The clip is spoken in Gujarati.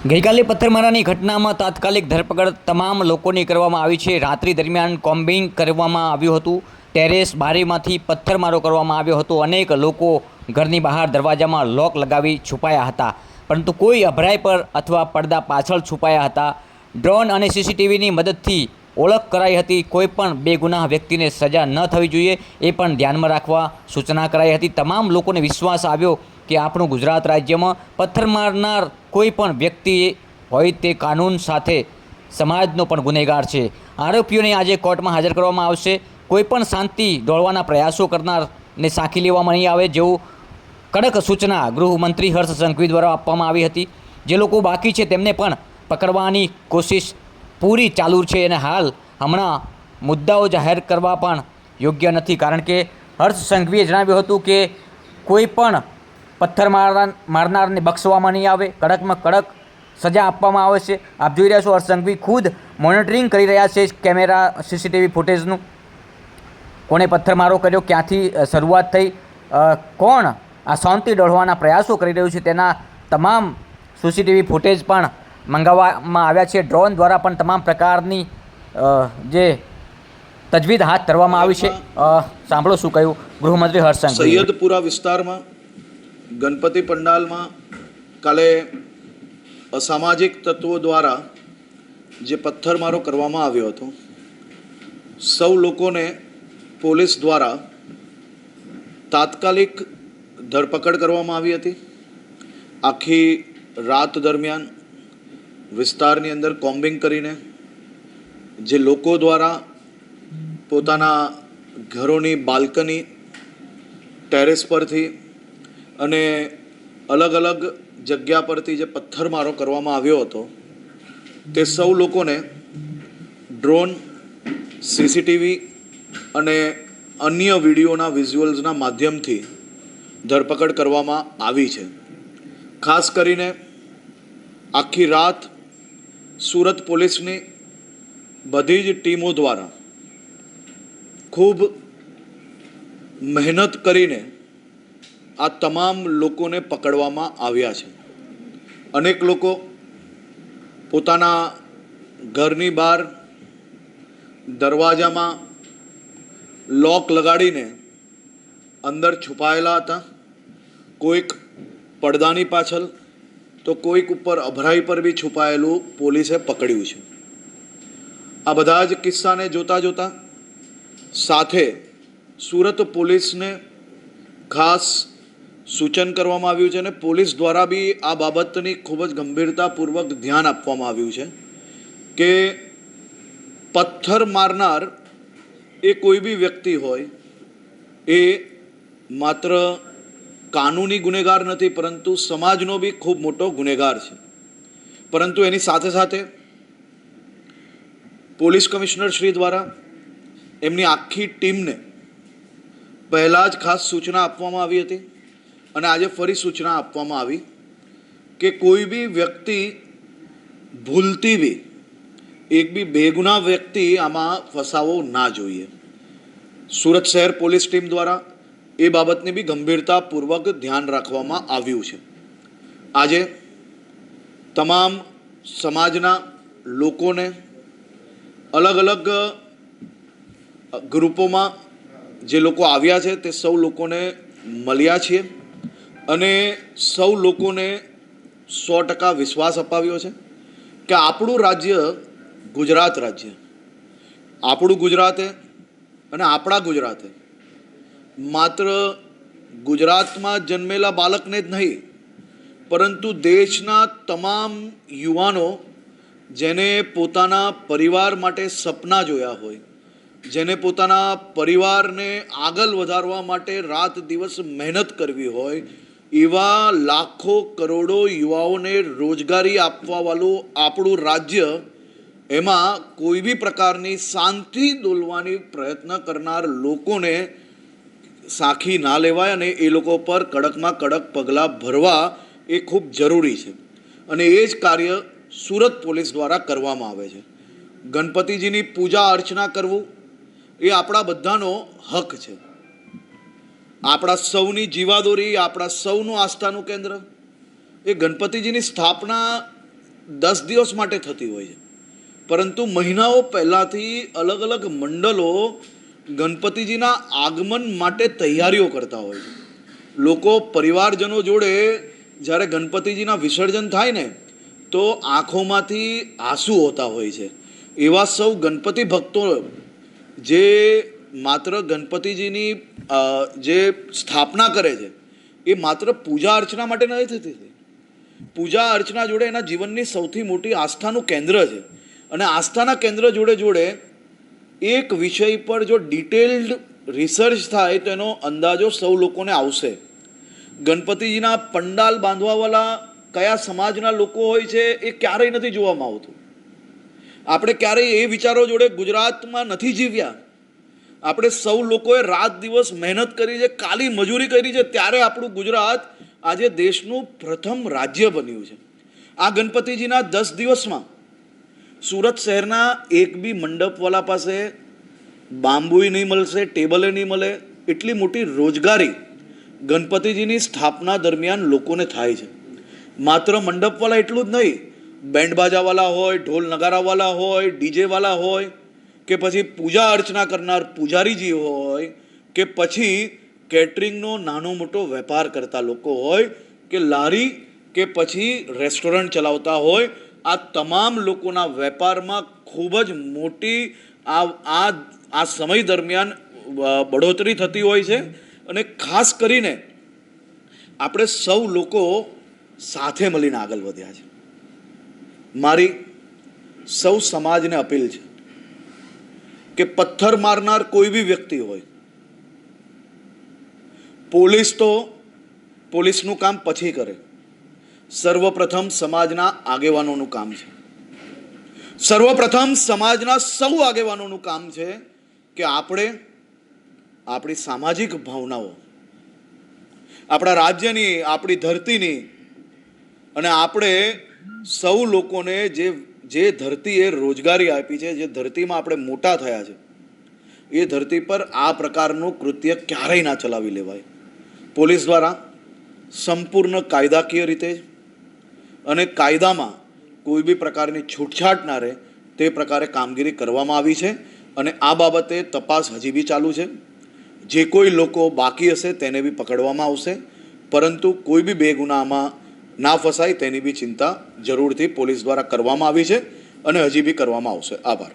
ગઈકાલે પથ્થરમારાની ઘટનામાં તાત્કાલિક ધરપકડ તમામ લોકોની કરવામાં આવી છે। રાત્રિ દરમિયાન કોમ્બિંગ કરવામાં આવ્યું હતું। ટેરેસ બારીમાંથી પથ્થરમારો કરવામાં આવ્યો હતો। અનેક લોકો ઘરની બહાર દરવાજામાં લોક લગાવી છુપાયા હતા, પરંતુ કોઈ અભરાઈ પર અથવા પડદા પાછળ છુપાયા હતા। ડ્રોન અને સીસીટીવીની મદદથી ઓળખ કરાઈ હતી। કોઈપણ બેગુનાહ વ્યક્તિને સજા ન થવી જોઈએ એ પણ ધ્યાનમાં રાખવા સૂચના કરાઈ હતી। તમામ લોકોને વિશ્વાસ આવ્યો કે આપણું ગુજરાત રાજ્યમાં પથ્થર મારનાર કોઈ પણ વ્યક્તિ હોય તે કાનૂન સાથે સમાજનો પણ ગુનેગાર છે। આરોપીઓને આજે કોર્ટમાં હાજર કરવામાં આવશે। કોઈપણ શાંતિ દોડવાના પ્રયાસો કરનારને સાંખી લેવામાં નહીં આવે, જેવું કડક સૂચના ગૃહમંત્રી હર્ષ સંઘવી દ્વારા આપવામાં આવી હતી। જે લોકો બાકી છે તેમને પણ પકડવાની કોશિશ પૂરી ચાલુ છે અને હમણાં મુદ્દાઓ જાહેર કરવા પણ યોગ્ય નથી, કારણ કે હર્ષ સંઘવીએ જણાવ્યું હતું કે કોઈ પણ પથ્થર મારનારને બક્ષવામાં નહીં આવે, કડકમાં કડક સજા આપવામાં આવે છે। આપ જોઈ રહ્યા છો હર્ષ સંઘવી ખુદ મોનિટરિંગ કરી રહ્યા છે કેમેરા સીસીટીવી ફૂટેજનું। કોણે પથ્થરમારો કર્યો, ક્યાંથી શરૂઆત થઈ, કોણ આ શાંતિ દોડવાના પ્રયાસો કરી રહ્યું છે, તેના તમામ સીસીટીવી ફૂટેજ પણ મંગાવવામાં આવ્યા છે। ડ્રોન દ્વારા પણ તમામ પ્રકારની જે તજવીજ હાથ ધરવામાં આવી છે। સાંભળો શું કહ્યું ગૃહમંત્રી હર્ષ સંઘવી। સૈયદપુરા વિસ્તારમાં ગણપતિ પંડાલમાં કાલે અસામાજિક તત્વો દ્વારા જે પથ્થરમારો કરવામાં આવ્યો હતો, સૌ લોકોને પોલીસ દ્વારા તાત્કાલિક ધરપકડ કરવામાં આવી હતી। આખી રાત દરમિયાન વિસ્તારની અંદર કોમ્બિંગ કરીને જે લોકો દ્વારા પોતાના ઘરોની બાલ્કની, ટેરેસ પરથી અને અલગ અલગ જગ્યા પરથી જે પથ્થરમારો કરવામાં આવ્યો હતો, તે સૌ લોકોને ડ્રોન, સીસીટીવી અને અન્ય વિડીયોના વિઝ્યુઅલ્સના માધ્યમથી ધરપકડ કરવામાં આવી છે। ખાસ કરીને આખી રાત સુરત પોલીસની બધી જ ટીમો દ્વારા ખૂબ મહેનત કરીને આ તમામ લોકોને પકડવામાં આવ્યા છે। અનેક લોકો પોતાના ઘરની બહાર દરવાજામાં લોક લગાડીને અંદર છુપાયેલા હતા। કોઈક પડદાની પાછળ તો કોઈક ઉપર અભરાઈ પર બી છુપાયેલું પોલીસે પકડ્યું છે। આ બધા જ કિસ્સાને જોતા જોતા સાથે સુરત પોલીસને ખાસ સૂચન કરવામાં આવ્યું છે અને પોલીસ દ્વારા બી આ બાબતની ખૂબ જ ગંભીરતાપૂર્વક ધ્યાન આપવામાં આવ્યું છે કે પથ્થર મારનાર એ કોઈ બી વ્યક્તિ હોય, એ માત્ર કાનૂની ગુનેગાર નથી, પરંતુ સમાજનો બી ખૂબ મોટો ગુનેગાર છે। પરંતુ એની સાથે સાથે પોલીસ કમિશનર શ્રી દ્વારા એમની આખી ટીમને પહેલાં જ ખાસ સૂચના આપવામાં આવી હતી અને આજે ફરી સૂચના આપવામાં આવી કે કોઈ બી વ્યક્તિ ભૂલથી બી એક બી બેગુનાહ વ્યક્તિ આમાં ફસાવો ના જોઈએ। સુરત શહેર પોલીસ ટીમ દ્વારા એ બાબતની બી ગંભીરતાપૂર્વક ધ્યાન રાખવામાં આવ્યું છે। આજે તમામ સમાજના લોકોને અલગ અલગ ગ્રુપોમાં જે લોકો આવ્યા છે તે સૌ લોકોને મળ્યા છીએ અને સૌ લોકોને 100% વિશ્વાસ અપાવ્યો છે કે આપણું રાજ્ય ગુજરાત રાજ્ય, આપણું ગુજરાતે અને આપણા ગુજરાતે માત્ર ગુજરાતમાં જન્મેલા બાળકને જ નહીં, પરંતુ દેશના તમામ યુવાનો જેને પોતાના પરિવાર માટે સપના જોયા હોય, જેને પોતાના પરિવારને આગળ વધારવા માટે રાત દિવસ મહેનત કરવી હોય, એવા લાખો કરોડો યુવાઓને રોજગારી આપવાવાળું આપણું રાજ્ય, એમાં કોઈ બી પ્રકારની શાંતિ દોલવાની પ્રયત્ન કરનાર લોકોને સાખી ના લેવાય અને એ લોકો પર કડકમાં કડક પગલાં ભરવા એ ખૂબ જરૂરી છે અને એ જ કાર્ય સુરત પોલીસ દ્વારા કરવામાં આવે છે। ગણપતિજીની પૂજા અર્ચના કરવું એ આપણા બધાનો હક છે। આપણા સૌની જીવાદોરી, આપણા સૌનું આસ્થાનું કેન્દ્ર એ ગણપતિજીની સ્થાપના 10 દિવસ માટે થતી હોય છે, પરંતુ મહિનાઓ પહેલાંથી અલગ અલગ મંડળો ગણપતિજીના આગમન માટે તૈયારીઓ કરતા હોય છે. લોકો પરિવારજનો જોડે જ્યારે ગણપતિજીના વિસર્જન થાય ને તો આંખોમાંથી આંસુ હોતા હોય છે. એવા સૌ ગણપતિ ભક્તો જે માત્ર ગણપતિજીની જે સ્થાપના કરે છે એ માત્ર પૂજા અર્ચના માટે નથી થતી. પૂજા અર્ચના જોડે એના જીવનની સૌથી મોટી આસ્થાનું કેન્દ્ર છે, અને આસ્થાના કેન્દ્ર જોડે જોડે એક વિષય પર જો ડિટેલ્ડ રિસર્ચ થાય તો એનો અંદાજો સૌ લોકોને આવશે. ગણપતિજીના પંડાલ બાંધવાવાળા કયા સમાજના લોકો હોય છે એ ક્યારેય નથી જોવામાં આવતું. આપણે ક્યારેય એ વિચારો જોડે ગુજરાતમાં નથી જીવ્યા. આપણે સૌ લોકોએ રાત દિવસ મહેનત કરી છે, કાલી મજૂરી કરી છે, ત્યારે આપણું ગુજરાત આજે દેશનું પ્રથમ રાજ્ય બન્યું છે. આ ગણપતિજીના 10 દિવસમાં સુરત શહેરના એક બી મંડપવાલા પાસે બાંબુય નહીં મળશે, ટેબલે નહીં મળે, એટલી મોટી રોજગારી ગણપતિજીની સ્થાપના દરમિયાન લોકોને થાય છે. માત્ર મંડપવાળા એટલું જ નહીં, બેન્ડબાજાવાળા હોય, ઢોલ નગારાવાળા હોય, ડીજેવાળા હોય, કે પછી પૂજા અર્ચના કરનાર પૂજારીજી હોય, કે પછી કેટરિંગનો નાનો મોટો વેપાર કરતા લોકો હોય, કે લારી કે પછી રેસ્ટોરન્ટ ચલાવતા હોય, આ તમામ લોકોના વેપારમાં ખૂબ જ મોટી આ સમય દરમિયાન બઢોતરી થતી હોય છે. અને ખાસ કરીને આપણે સૌ લોકો સાથે મળીને આગળ વધ્યા છે. મારી સૌ સમાજને અપીલ છે કે પથ્થર મારનાર કોઈ બી વ્યક્તિ હોય, પોલીસનું કામ પછી કરે, સર્વપ્રથમ સમાજના આગેવાનોનું કામ છે. સર્વપ્રથમ સમાજના સૌ આગેવાનોનું કામ છે કે આપણે આપણી સામાજિક ભાવનાઓ, આપણા રાજ્યની, આપણી ધરતીની, અને આપણે સૌ લોકોને જે ધરતીએ રોજગારી આપી છે, જે ધરતીમાં આપણે મોટા થયા છે, એ ધરતી પર આ પ્રકારનું કૃત્ય ક્યારેય ના ચલાવી લેવાય. પોલીસ દ્વારા સંપૂર્ણ કાયદાકીય રીતે અને કાયદામાં કોઈ બી પ્રકારની છૂટછાટ ના રહે તે પ્રકારે કામગીરી કરવામાં આવી છે, અને આ બાબતે તપાસ હજી બી ચાલુ છે. જે કોઈ લોકો બાકી હશે તેને બી પકડવામાં આવશે, પરંતુ કોઈ બી બેગુનાહમાં ના ફસાય તેની બી ચિંતા જરૂરથી પોલીસ દ્વારા કરવામાં આવી છે અને હજી બી કરવામાં આવશે. આભાર.